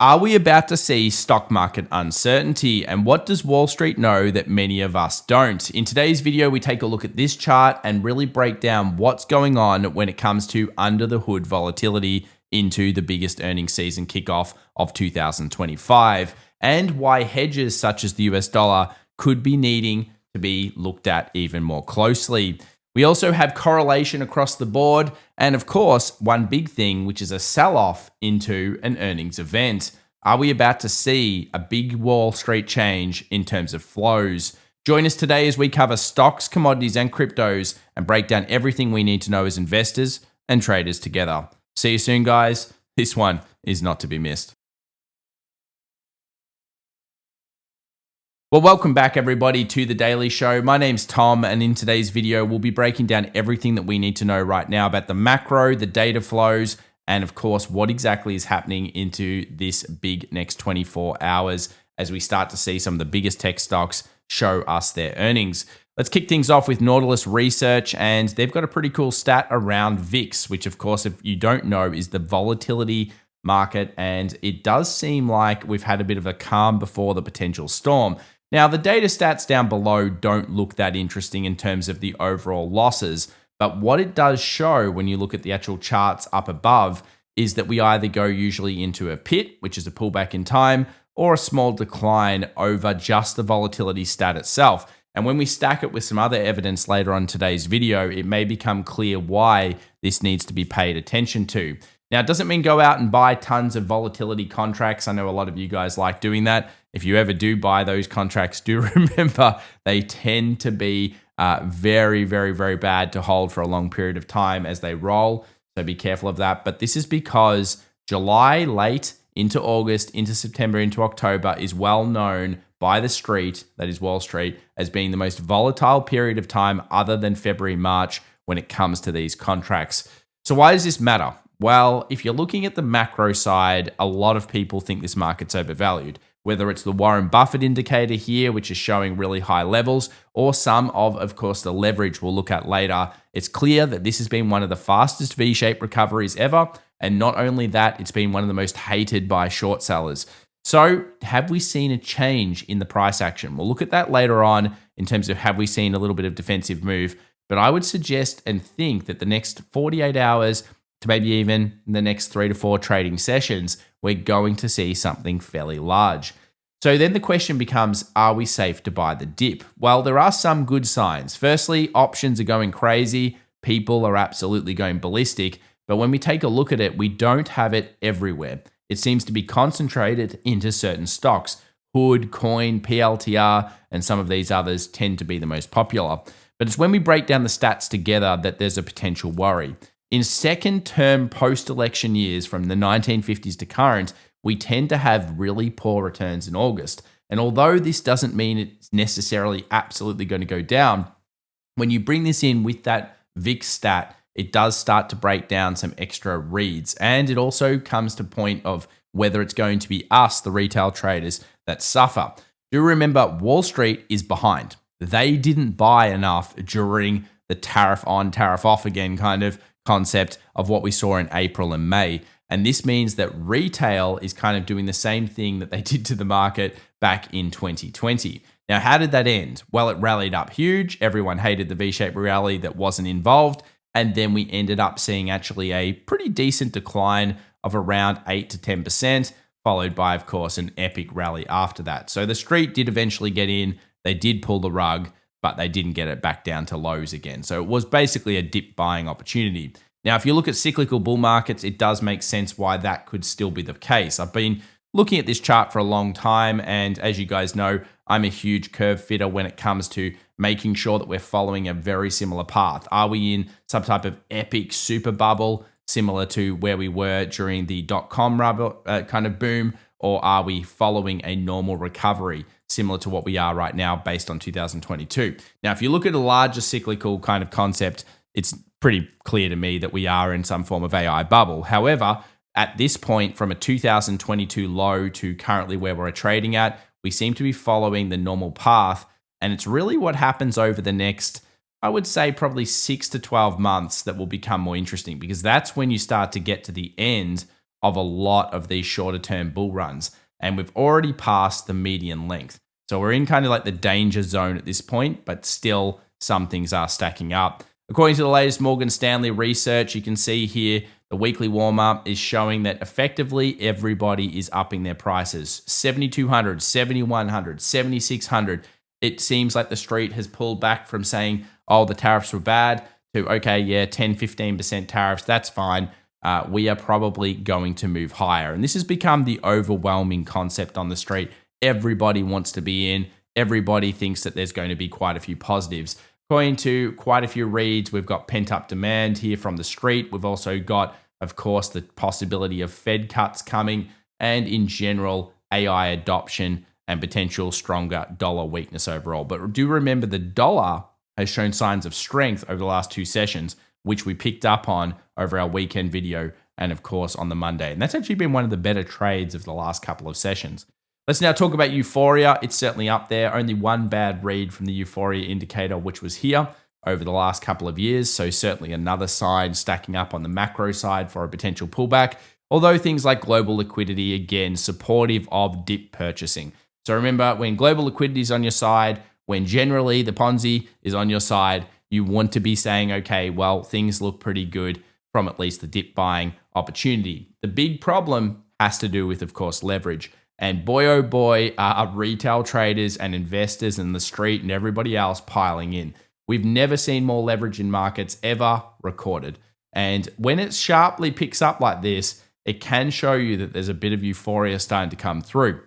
Are we about to see stock market uncertainty? And what does Wall Street know that many of us don't? In today's video, we take a look at this chart and really break down what's going on when it comes to under the hood volatility into the biggest earnings season kickoff of 2025, and why hedges such as the US dollar could be needing to be looked at even more closely. We also have correlation across the board, and of course, one big thing, which is a sell-off into an earnings event. Are we about to see a big Wall Street change in terms of flows? Join us today as we cover stocks, commodities, and cryptos and break down everything we need to know as investors and traders together. See you soon, guys. This one is not to be missed. Well, welcome back everybody to The Daily Show. My name's Tom, and in today's video, we'll be breaking down everything that we need to know right now about the macro, the data flows, and of course, what exactly is happening into this big next 24 hours as we start to see some of the biggest tech stocks show us their earnings. Let's kick things off with Nautilus Research, and they've got a pretty cool stat around VIX, which of course, if you don't know, is the volatility market, and it does seem like we've had a bit of a calm before the potential storm. Now, the data stats down below don't look that interesting in terms of the overall losses, but what it does show when you look at the actual charts up above is that we either go usually into a pit, which is a pullback in time, or a small decline over just the volatility stat itself. And when we stack it with some other evidence later on in today's video, it may become clear why this needs to be paid attention to. Now, it doesn't mean go out and buy tons of volatility contracts. I know a lot of you guys like doing that. If you ever do buy those contracts, do remember they tend to be very, very, very bad to hold for a long period of time as they roll. So be careful of that. But this is because July late into August, into September, into October is well known by the street, that is Wall Street, as being the most volatile period of time other than February, March when it comes to these contracts. So why does this matter? Well, if you're looking at the macro side, a lot of people think this market's overvalued. Whether it's the Warren Buffett indicator here, which is showing really high levels, or some of course, the leverage we'll look at later, it's clear that this has been one of the fastest V-shaped recoveries ever. And not only that, it's been one of the most hated by short sellers. So have we seen a change in the price action? We'll look at that later on in terms of have we seen a little bit of defensive move. But I would suggest and think that the next 48 hours to maybe even the next 3 to 4 trading sessions, we're going to see something fairly large. So then the question becomes, are we safe to buy the dip? Well, there are some good signs. Firstly, options are going crazy. People are absolutely going ballistic. But when we take a look at it, we don't have it everywhere. It seems to be concentrated into certain stocks. Hood, Coin, PLTR, and some of these others tend to be the most popular. But it's when we break down the stats together that there's a potential worry. In second-term post-election years from the 1950s to current, we tend to have really poor returns in August. And although this doesn't mean it's necessarily absolutely going to go down, when you bring this in with that VIX stat, it does start to break down some extra reads. And it also comes to point of whether it's going to be us, the retail traders, that suffer. Do remember, Wall Street is behind. They didn't buy enough during the tariff on, tariff off again kind of concept of what we saw in April and May. And this means that retail is kind of doing the same thing that they did to the market back in 2020. Now, how did that end? Well, it rallied up huge. Everyone hated the V-shaped rally that wasn't involved. And then we ended up seeing actually a pretty decent decline of around 8 to 10%, followed by, of course, an epic rally after that. So the street did eventually get in. They did pull the rug, but they didn't get it back down to lows again. So it was basically a dip buying opportunity. Now, if you look at cyclical bull markets, it does make sense why that could still be the case. I've been looking at this chart for a long time, and as you guys know, I'm a huge curve fitter when it comes to making sure that we're following a very similar path. Are we in some type of epic super bubble, similar to where we were during the dot-com kind of boom, or are we following a normal recovery, similar to what we are right now based on 2022? Now, if you look at a larger cyclical kind of concept, it's pretty clear to me that we are in some form of AI bubble. However, at this point, from a 2022 low to currently where we're trading at, we seem to be following the normal path. And it's really what happens over the next, I would say, probably 6 to 12 months that will become more interesting, because that's when you start to get to the end of a lot of these shorter term bull runs. And we've already passed the median length. So we're in kind of like the danger zone at this point, but still some things are stacking up. According to the latest Morgan Stanley research, you can see here the weekly warm-up is showing that effectively everybody is upping their prices. 7,200, 7,100, 7,600. It seems like the street has pulled back from saying, oh, the tariffs were bad, to, okay, yeah, 10, 15% tariffs, that's fine. We are probably going to move higher. And this has become the overwhelming concept on the street. Everybody wants to be in. Everybody thinks that there's going to be quite a few positives. According to quite a few reads, we've got pent-up demand here from the street. We've also got, of course, the possibility of Fed cuts coming, and in general, AI adoption and potential stronger dollar weakness overall. But do remember the dollar has shown signs of strength over the last 2 sessions, which we picked up on over our weekend video and, of course, on the Monday. And that's actually been one of the better trades of the last couple of sessions. Let's now talk about Euphoria. It's certainly up there. Only one bad read from the Euphoria indicator, which was here over the last couple of years. So certainly another sign stacking up on the macro side for a potential pullback. Although things like global liquidity, again, supportive of dip purchasing. So remember, when global liquidity is on your side, when generally the Ponzi is on your side, you want to be saying, okay, well, things look pretty good from at least the dip buying opportunity. The big problem has to do with, of course, leverage. And boy, oh boy, are retail traders and investors in the street and everybody else piling in. We've never seen more leverage in markets ever recorded. And when it sharply picks up like this, it can show you that there's a bit of euphoria starting to come through.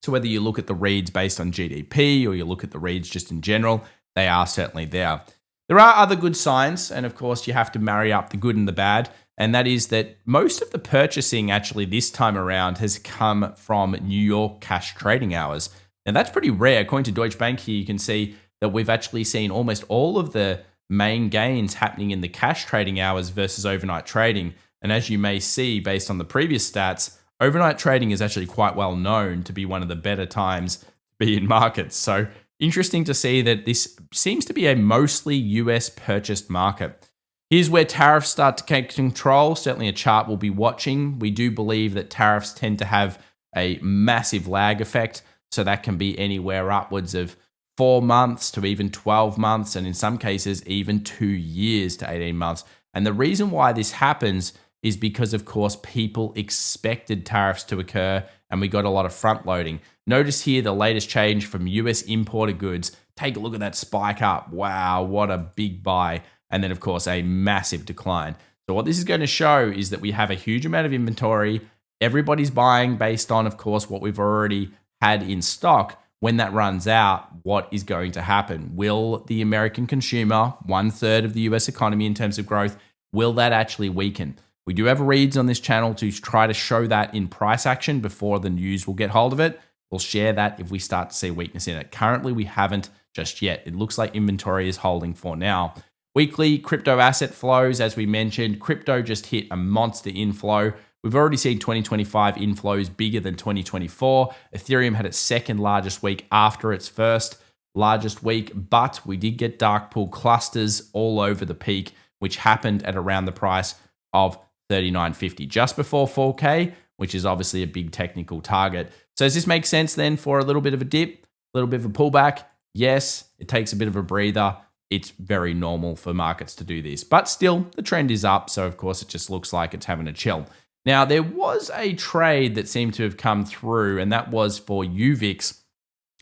So whether you look at the reads based on GDP or you look at the reads just in general, they are certainly there. There are other good signs, and of course you have to marry up the good and the bad. And that is that most of the purchasing actually this time around has come from New York cash trading hours. And that's pretty rare. According to Deutsche Bank here, you can see that we've actually seen almost all of the main gains happening in the cash trading hours versus overnight trading. And as you may see based on the previous stats, overnight trading is actually quite well known to be one of the better times to be in markets. So interesting to see that this seems to be a mostly US purchased market. Here's where tariffs start to take control. Certainly a chart we'll be watching. We do believe that tariffs tend to have a massive lag effect. So that can be anywhere upwards of 4 months to even 12 months, and in some cases, even 2 years to 18 months. And the reason why this happens is because, of course, people expected tariffs to occur and we got a lot of front loading. Notice here the latest change from US imported goods. Take a look at that spike up. Wow, what a big buy. And then, of course, a massive decline. So what this is going to show is that we have a huge amount of inventory. Everybody's buying based on, of course, what we've already had in stock. When that runs out, what is going to happen? Will the American consumer, 1/3 of the US economy in terms of growth, will that actually weaken? We do have reads on this channel to try to show that in price action before the news will get hold of it. We'll share that if we start to see weakness in it. Currently, we haven't just yet. It looks like inventory is holding for now. Weekly crypto asset flows, as we mentioned, crypto just hit a monster inflow. We've already seen 2025 inflows bigger than 2024. Ethereum had its second largest week after its first largest week, but we did get dark pool clusters all over the peak, which happened at around the price of $39.50, just before 4K, which is obviously a big technical target. So does this make sense then for a little bit of a dip, a little bit of a pullback? Yes, it takes a bit of a breather. It's very normal for markets to do this, but still the trend is up. So of course it just looks like it's having a chill. Now there was a trade that seemed to have come through, and that was for UVIX,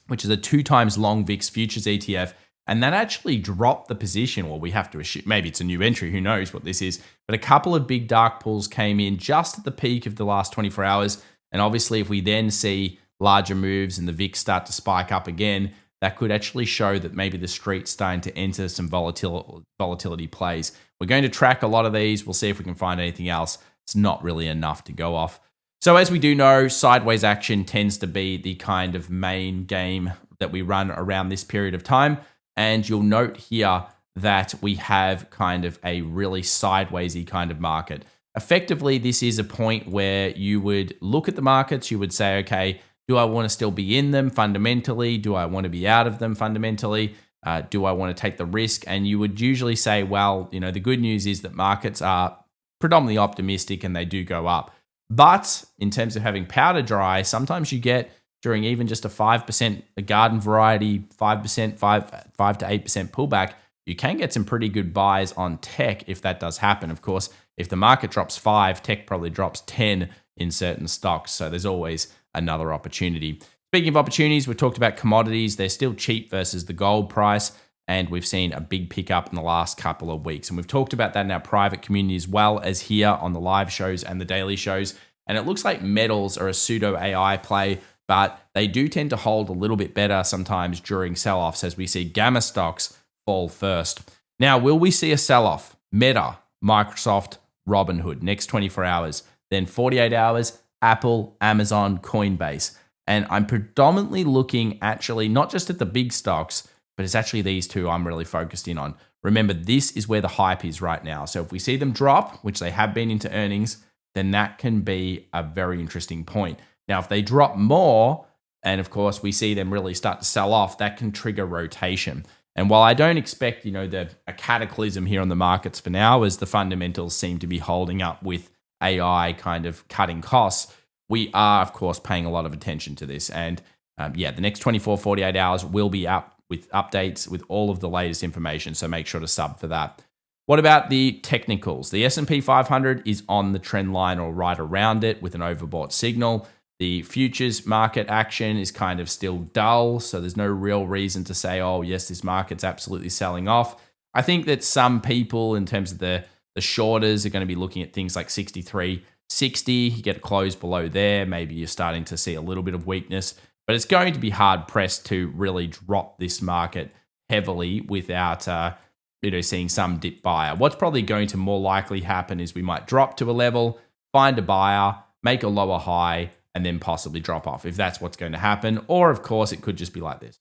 which is a 2 times long VIX futures ETF. And that actually dropped the position. Well, we have to assume maybe it's a new entry. Who knows what this is? But a couple of big dark pools came in just at the peak of the last 24 hours. And obviously, if we then see larger moves and the VIX start to spike up again, that could actually show that maybe the street's starting to enter some volatility plays. We're going to track a lot of these. We'll see if we can find anything else. It's not really enough to go off. So as we do know, sideways action tends to be the kind of main game that we run around this period of time. And you'll note here that we have kind of a really sidewaysy kind of market. Effectively, this is a point where you would look at the markets, you would say, okay, do I want to still be in them fundamentally? Do I want to be out of them fundamentally? Do I want to take the risk? And you would usually say, well, the good news is that markets are predominantly optimistic and they do go up. But in terms of having powder dry, sometimes you get during even just a 5% a garden variety, 5%, 5 to 8% pullback, you can get some pretty good buys on tech if that does happen. Of course, if the market drops 5, tech probably drops 10 in certain stocks. So there's always another opportunity. Speaking of opportunities, we talked about commodities. They're still cheap versus the gold price, and we've seen a big pickup in the last couple of weeks. And we've talked about that in our private community as well as here on the live shows and the daily shows. And it looks like metals are a pseudo AI play, but they do tend to hold a little bit better sometimes during sell-offs as we see gamma stocks fall first. Now, will we see a sell-off? Meta, Microsoft, Robinhood, next 24 hours. Then 48 hours, Apple, Amazon, Coinbase. And I'm predominantly looking actually not just at the big stocks, but it's actually these two I'm really focused in on. Remember, this is where the hype is right now. So if we see them drop, which they have been into earnings, then that can be a very interesting point. Now, if they drop more, and of course we see them really start to sell off, that can trigger rotation. And while I don't expect, a cataclysm here on the markets for now, as the fundamentals seem to be holding up with AI kind of cutting costs, we are, of course, paying a lot of attention to this. And the next 24, 48 hours will be up with updates with all of the latest information. So make sure to sub for that. What about the technicals? The S&P 500 is on the trend line or right around it with an overbought signal. The futures market action is kind of still dull, so there's no real reason to say, oh, yes, this market's absolutely selling off. I think that some people, in terms of the shorters, are going to be looking at things like 63.60. You get a close below there. Maybe you're starting to see a little bit of weakness, but it's going to be hard pressed to really drop this market heavily without seeing some dip buyer. What's probably going to more likely happen is we might drop to a level, find a buyer, make a lower high, and then possibly drop off if that's what's going to happen. Or, of course, it could just be like this,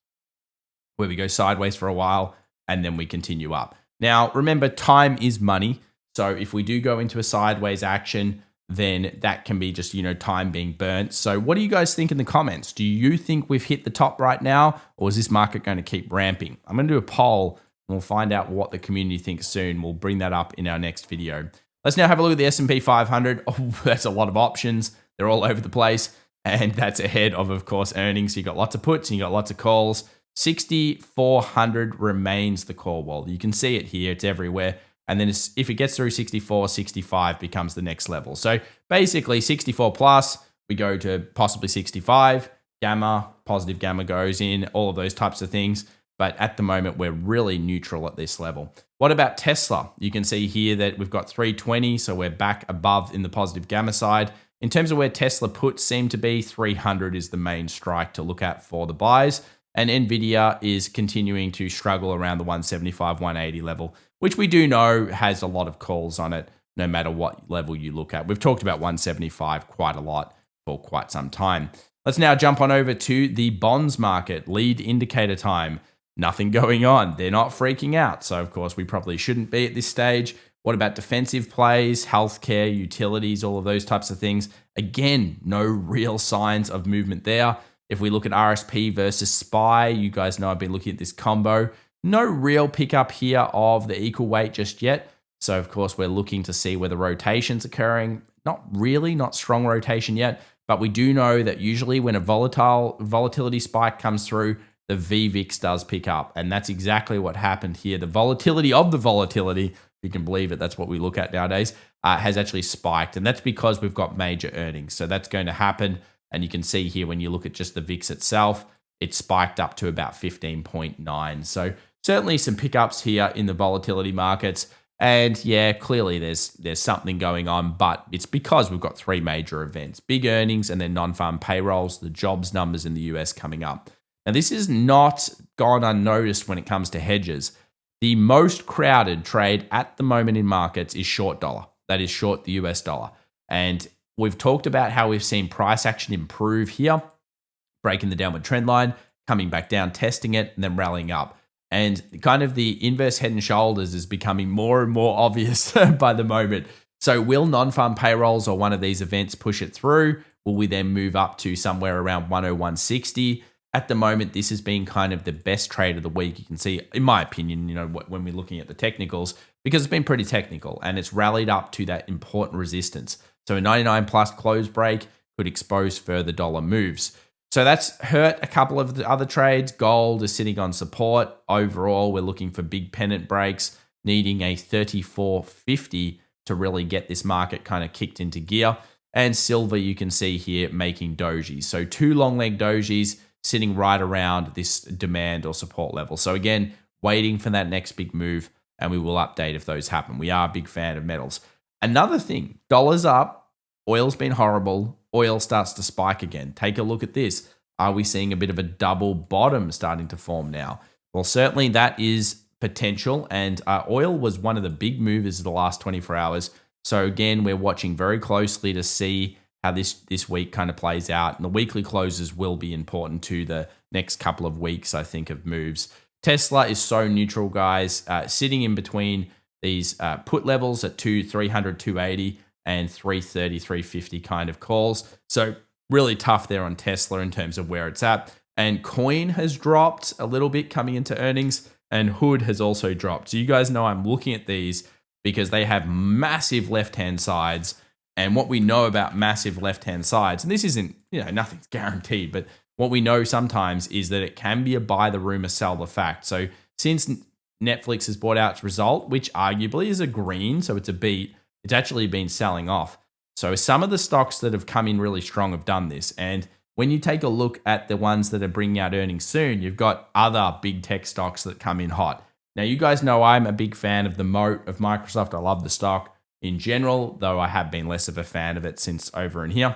where we go sideways for a while and then we continue up. Now, remember, time is money. So if we do go into a sideways action, then that can be just, time being burnt. So what do you guys think in the comments? Do you think we've hit the top right now, or is this market going to keep ramping? I'm going to do a poll and we'll find out what the community thinks soon. We'll bring that up in our next video. Let's now have a look at the S&P 500. Oh, that's a lot of options. They're all over the place, and that's ahead of course, earnings. So you got lots of puts and you got lots of calls. 6,400 remains the call wall. You can see it here. It's everywhere. And then if it gets through 64, 65 becomes the next level. So basically 64 plus, we go to possibly 65. Gamma, positive gamma goes in, all of those types of things. But at the moment, we're really neutral at this level. What about Tesla? You can see here that we've got 320, so we're back above in the positive gamma side. In terms of where Tesla puts seem to be, 300 is the main strike to look at for the buys. And Nvidia is continuing to struggle around the 175, 180 level, which we do know has a lot of calls on it, no matter what level you look at. We've talked about 175 quite a lot for quite some time. Let's now jump on over to the bonds market, lead indicator time. Nothing going on. They're not freaking out. So, of course, we probably shouldn't be at this stage. What about defensive plays, healthcare, utilities, all of those types of things? Again, no real signs of movement there. If we look at RSP versus SPY, you guys know I've been looking at this combo. No real pickup here of the equal weight just yet. So, of course, we're looking to see where the rotation's occurring. Not strong rotation yet, but we do know that usually when a volatility spike comes through, the VVIX does pick up. And that's exactly what happened here. The volatility of the volatility, if you can believe it, that's what we look at nowadays, has actually spiked. And that's because we've got major earnings. So that's going to happen. And you can see here when you look at just the VIX itself, it spiked up to about 15.9. So certainly some pickups here in the volatility markets. And yeah, clearly there's something going on, but it's because we've got three major events: big earnings and then non-farm payrolls, the jobs numbers in the US coming up. Now, this is not gone unnoticed when it comes to hedges. The most crowded trade at the moment in markets is short dollar. That is short the US dollar. And we've talked about how we've seen price action improve here, breaking the downward trend line, coming back down, testing it, and then rallying up. And kind of the inverse head and shoulders is becoming more and more obvious by the moment. So will non-farm payrolls or one of these events push it through? Will we then move up to somewhere around 101.60? At the moment, this has been kind of the best trade of the week. You can see, in my opinion, when we're looking at the technicals, because it's been pretty technical and it's rallied up to that important resistance. So a 99 plus close break could expose further dollar moves. So that's hurt a couple of the other trades. Gold is sitting on support. Overall, we're looking for big pennant breaks, needing a 34.50 to really get this market kind of kicked into gear. And silver, you can see here, making dojis. So 2 long leg dojis sitting right around this demand or support level. So again, waiting for that next big move, and we will update if those happen. We are a big fan of metals. Another thing, dollars up, oil's been horrible, oil starts to spike again. Take a look at this. Are we seeing a bit of a double bottom starting to form now? Well, certainly that is potential, and oil was one of the big movers of the last 24 hours. So again, we're watching very closely to see how this week kind of plays out. And the weekly closes will be important to the next couple of weeks, I think, of moves. Tesla is so neutral, guys, sitting in between these put levels at 300, 280 and 330, 350 kind of calls. So really tough there on Tesla in terms of where it's at. And coin has dropped a little bit coming into earnings, and Hood has also dropped. So you guys know I'm looking at these because they have massive left-hand sides. And what we know about massive left-hand sides, and this isn't, nothing's guaranteed, but what we know sometimes is that it can be a buy the rumor, sell the fact. So since Netflix has brought out its result, which arguably is a green, so it's a beat, it's actually been selling off. So some of the stocks that have come in really strong have done this. And when you take a look at the ones that are bringing out earnings soon, you've got other big tech stocks that come in hot. Now, you guys know I'm a big fan of the moat of Microsoft. I love the stock in general, though I have been less of a fan of it since over in here.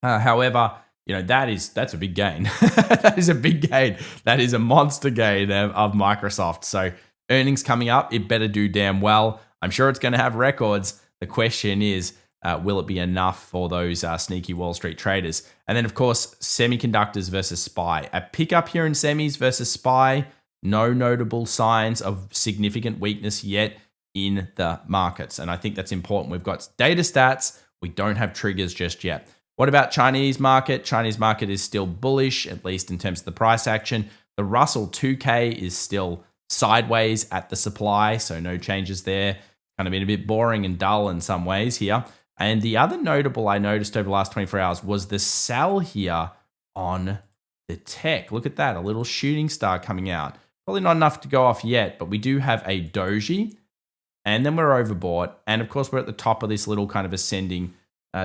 However, that's a big gain. That is a big gain. That is a monster gain of Microsoft. So earnings coming up, it better do damn well. I'm sure it's going to have records. The question is, will it be enough for those sneaky Wall Street traders? And then, of course, semiconductors versus SPY. A pickup here in semis versus SPY. No notable signs of significant weakness yet in the markets. And I think that's important. We've got data stats. We don't have triggers just yet. What about Chinese market? Chinese market is still bullish, at least in terms of the price action. The Russell 2K is still sideways at the supply, so no changes there. Kind of been a bit boring and dull in some ways here. And the other notable I noticed over the last 24 hours was the sell here on the tech. Look at that, a little shooting star coming out. Probably not enough to go off yet, but we do have a doji, and then we're overbought. And of course, we're at the top of this little kind of ascending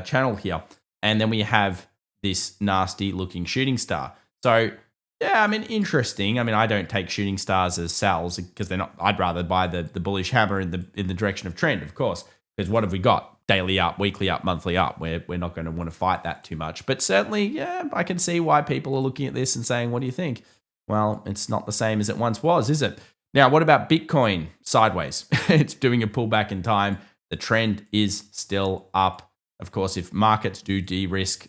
channel here. And then we have this nasty looking shooting star. So yeah, interesting. I don't take shooting stars as sells because they're not. I'd rather buy the bullish hammer in the direction of trend, of course. Because what have we got? Daily up, weekly up, monthly up. We're not going to want to fight that too much. But certainly, yeah, I can see why people are looking at this and saying, what do you think? Well, it's not the same as it once was, is it? Now, what about Bitcoin? Sideways. It's doing a pullback in time. The trend is still up. Of course, if markets do de-risk,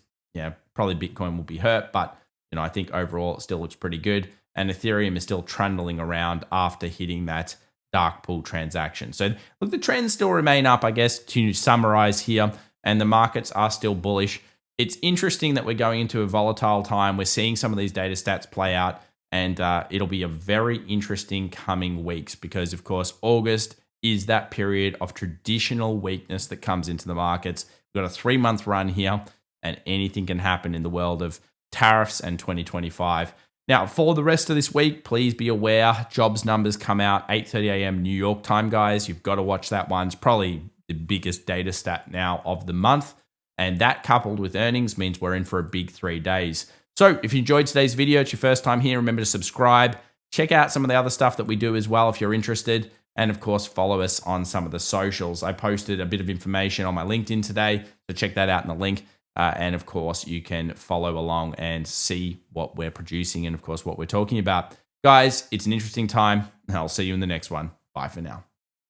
probably Bitcoin will be hurt. But, I think overall it still looks pretty good. And Ethereum is still trundling around after hitting that dark pool transaction. So look, the trends still remain up, I guess, to summarize here. And the markets are still bullish. It's interesting that we're going into a volatile time. We're seeing some of these data stats play out. And it'll be a very interesting coming weeks because, of course, August is that period of traditional weakness that comes into the markets. We've got a 3-month run here, and anything can happen in the world of tariffs and 2025. Now, for the rest of this week, please be aware, jobs numbers come out 8:30 a.m. New York time, guys. You've got to watch that one. It's probably the biggest data stat now of the month. And that coupled with earnings means we're in for a big 3 days. So if you enjoyed today's video, it's your first time here, remember to subscribe. Check out some of the other stuff that we do as well if you're interested. And of course, follow us on some of the socials. I posted a bit of information on my LinkedIn today, so check that out in the link. And of course, you can follow along and see what we're producing and of course, what we're talking about. Guys, it's an interesting time. I'll see you in the next one. Bye for now.